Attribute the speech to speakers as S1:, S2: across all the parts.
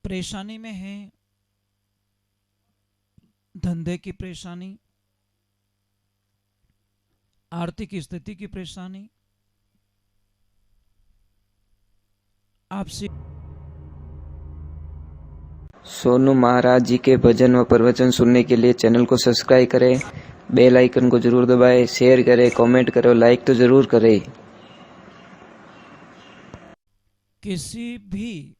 S1: परेशानी में है, धंधे की परेशानी, आर्थिक स्थिति की परेशानी, आपसे
S2: सोनू महाराज जी के भजन व प्रवचन सुनने के लिए चैनल को सब्सक्राइब करें, बेल आइकन को जरूर दबाएं, शेयर करें, कमेंट करें, लाइक तो जरूर करें।
S1: किसी भी,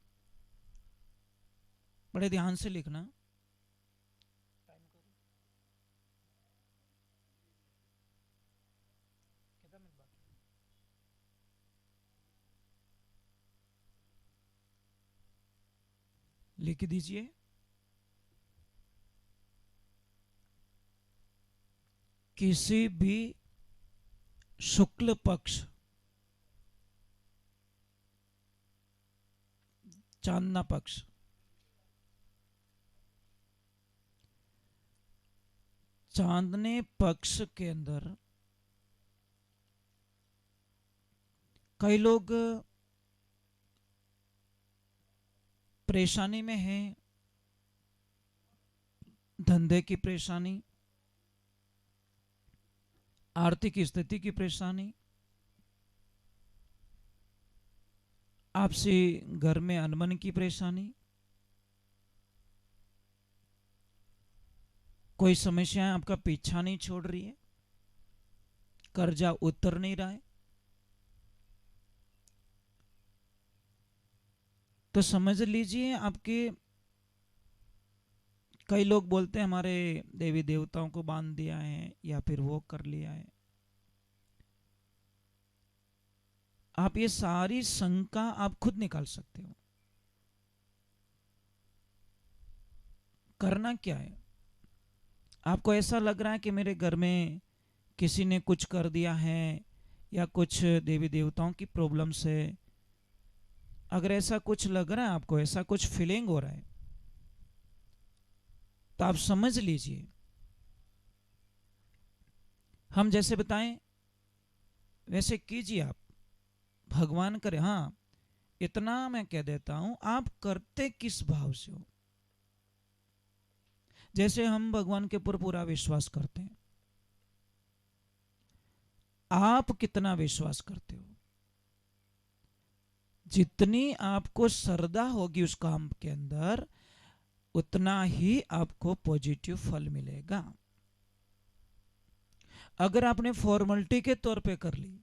S1: बड़े ध्यान से लिखना, लिख दीजिए। किसी भी शुक्ल पक्ष, चांदना पक्ष, चांदने पक्ष के अंदर कई लोग परेशानी में हैं, धंधे की परेशानी, आर्थिक स्थिति की परेशानी, आपसी घर में अनबन की परेशानी, कोई समस्याएं आपका पीछा नहीं छोड़ रही है, कर्जा उतर नहीं रहा है, तो समझ लीजिए आपके, कई लोग बोलते हैं हमारे देवी देवताओं को बांध दिया है या फिर वो कर लिया है। आप ये सारी शंका आप खुद निकाल सकते हो। करना क्या है? आपको ऐसा लग रहा है कि मेरे घर में किसी ने कुछ कर दिया है या कुछ देवी देवताओं की प्रॉब्लम से, अगर ऐसा कुछ लग रहा है आपको, ऐसा कुछ फीलिंग हो रहा है, तो आप समझ लीजिए, हम जैसे बताएं वैसे कीजिए आप। भगवान करे, हाँ इतना मैं कह देता हूं, आप करते किस भाव से हो। जैसे हम भगवान के ऊपर पूरा विश्वास करते हैं, आप कितना विश्वास करते हो? जितनी आपको श्रद्धा होगी उस काम के अंदर, उतना ही आपको पॉजिटिव फल मिलेगा। अगर आपने फॉर्मेलिटी के तौर पे कर ली,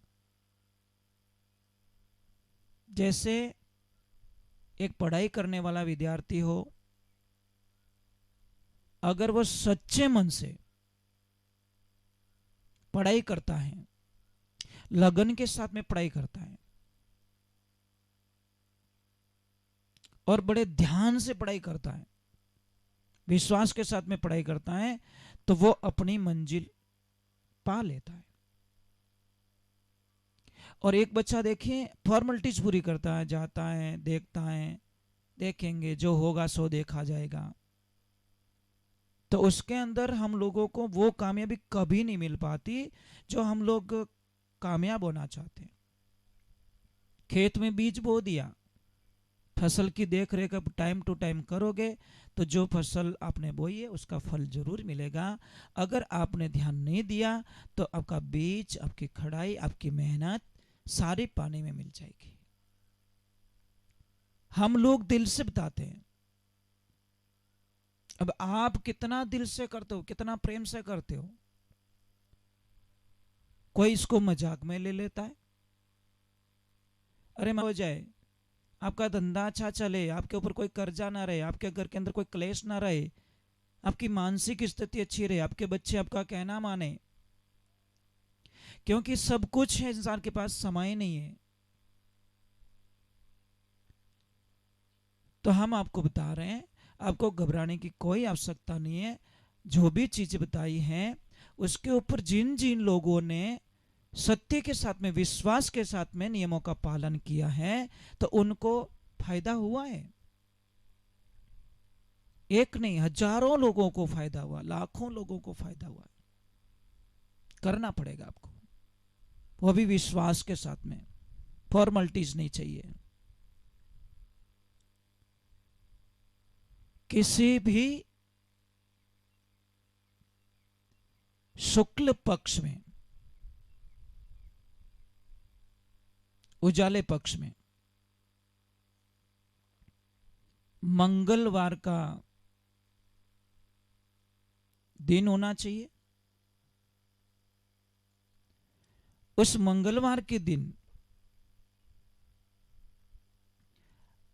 S1: जैसे एक पढ़ाई करने वाला विद्यार्थी हो, अगर वो सच्चे मन से पढ़ाई करता है, लगन के साथ में पढ़ाई करता है और बड़े ध्यान से पढ़ाई करता है, विश्वास के साथ में पढ़ाई करता है, तो वो अपनी मंजिल पा लेता है। और एक बच्चा देखिए फॉर्मेलिटीज पूरी करता है, जाता है, देखता है, देखेंगे जो होगा सो देखा जाएगा, तो उसके अंदर हम लोगों को वो कामयाबी कभी नहीं मिल पाती जो हम लोग कामयाब होना चाहते हैं। खेत में बीज बो दिया, फसल की देख रेख अब टाइम टू टाइम करोगे तो जो फसल आपने बोई है उसका फल जरूर मिलेगा। अगर आपने ध्यान नहीं दिया तो आपका बीज, आपकी खड़ाई, आपकी मेहनत सारी पानी में मिल जाएगी। हम लोग दिल से बताते हैं, अब आप कितना दिल से करते हो, कितना प्रेम से करते हो। कोई इसको मजाक में ले लेता है, अरे हो जाए, आपका धंधा अच्छा चले, आपके ऊपर कोई कर्जा ना रहे, आपके घर के अंदर कोई क्लेश ना रहे, आपकी मानसिक स्थिति अच्छी रहे, आपके बच्चे आपका कहना माने, क्योंकि सब कुछ है इंसान के पास, समय नहीं है। तो हम आपको बता रहे हैं, आपको घबराने की कोई आवश्यकता नहीं है। जो भी चीजें बताई हैं उसके ऊपर जिन जिन लोगों ने सत्य के साथ में, विश्वास के साथ में नियमों का पालन किया है, तो उनको फायदा हुआ है। एक नहीं, हजारों लोगों को फायदा हुआ, लाखों लोगों को फायदा हुआ। करना पड़ेगा आपको, वो भी विश्वास के साथ में, फॉर्मेलिटीज नहीं चाहिए। किसी भी शुक्ल पक्ष में, उजाले पक्ष में, मंगलवार का दिन होना चाहिए। उस मंगलवार के दिन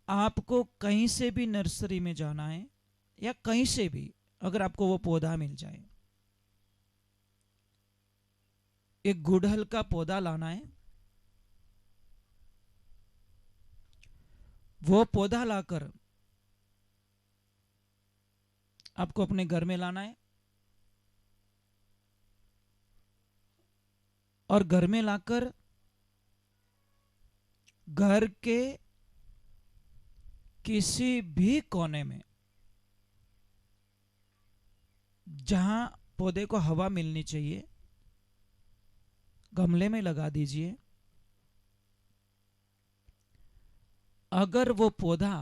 S1: आपको कहीं से भी नर्सरी में जाना है, या कहीं से भी अगर आपको वो पौधा मिल जाए, एक गुड़हल का पौधा लाना है। वो पौधा लाकर आपको अपने घर में लाना है, और घर में लाकर घर के किसी भी कोने में जहां पौधे को हवा मिलनी चाहिए, गमले में लगा दीजिए। अगर वो पौधा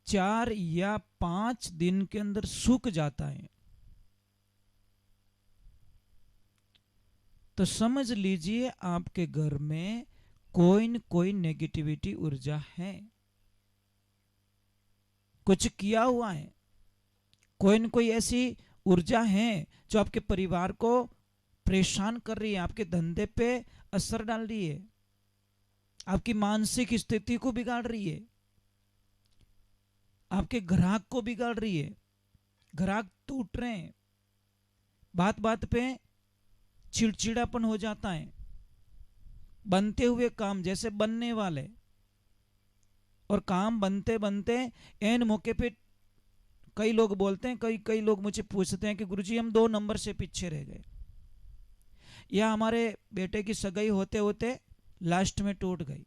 S1: 4 या 5 दिन के अंदर सूख जाता है तो समझ लीजिए आपके घर में कोई न कोई नेगेटिविटी ऊर्जा है, कुछ किया हुआ है, कोई न कोई ऐसी ऊर्जा है जो आपके परिवार को परेशान कर रही है, आपके धंधे पे असर डाल रही है, आपकी मानसिक स्थिति को बिगाड़ रही है, आपके ग्राहक को बिगाड़ रही है। ग्राहक टूट रहे हैं, बात बात पे चिड़चिड़ापन हो जाता है, बनते हुए काम जैसे बनने वाले, और काम बनते बनते एन मौके पे कई लोग बोलते हैं, कई लोग मुझे पूछते हैं कि गुरुजी हम 2 नंबर से पीछे रह गए, या हमारे बेटे की सगाई होते होते लास्ट में टूट गई,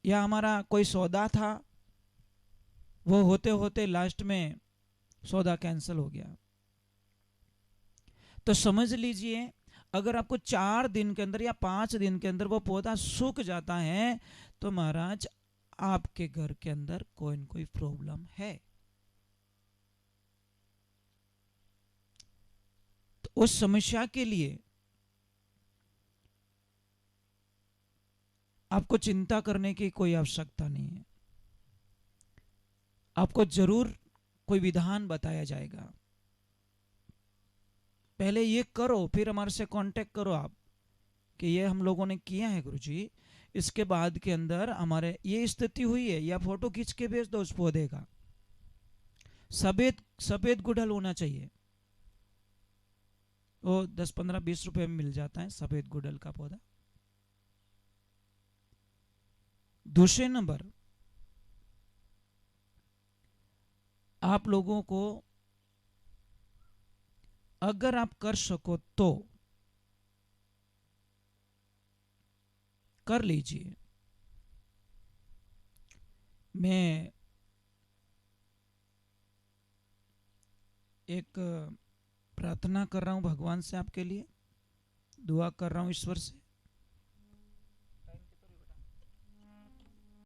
S1: या हमारा कोई सौदा था वो होते होते लास्ट में सौदा कैंसिल हो गया। तो समझ लीजिए अगर आपको 4 दिन के अंदर या 5 दिन के अंदर वो पौधा सूख जाता है तो महाराज आपके घर के अंदर कोई न कोई प्रॉब्लम है। तो उस समस्या के लिए आपको चिंता करने की कोई आवश्यकता नहीं है। आपको जरूर कोई विधान बताया जाएगा, पहले ये करो फिर हमारे से कांटेक्ट करो आप कि ये हम लोगों ने किया है गुरुजी, इसके बाद के अंदर हमारे ये स्थिति हुई है, या फोटो खींच के भेज दो उस पौधे का। सफेद सफेद गुड़हल होना चाहिए, वो 10, 15, 20 रुपए में मिल जाता है सफेद गुड़हल का पौधा। दूसरे नंबर, आप लोगों को अगर आप कर सको तो कर लीजिए। मैं एक प्रार्थना कर रहा हूं भगवान से, आपके लिए दुआ कर रहा हूं ईश्वर से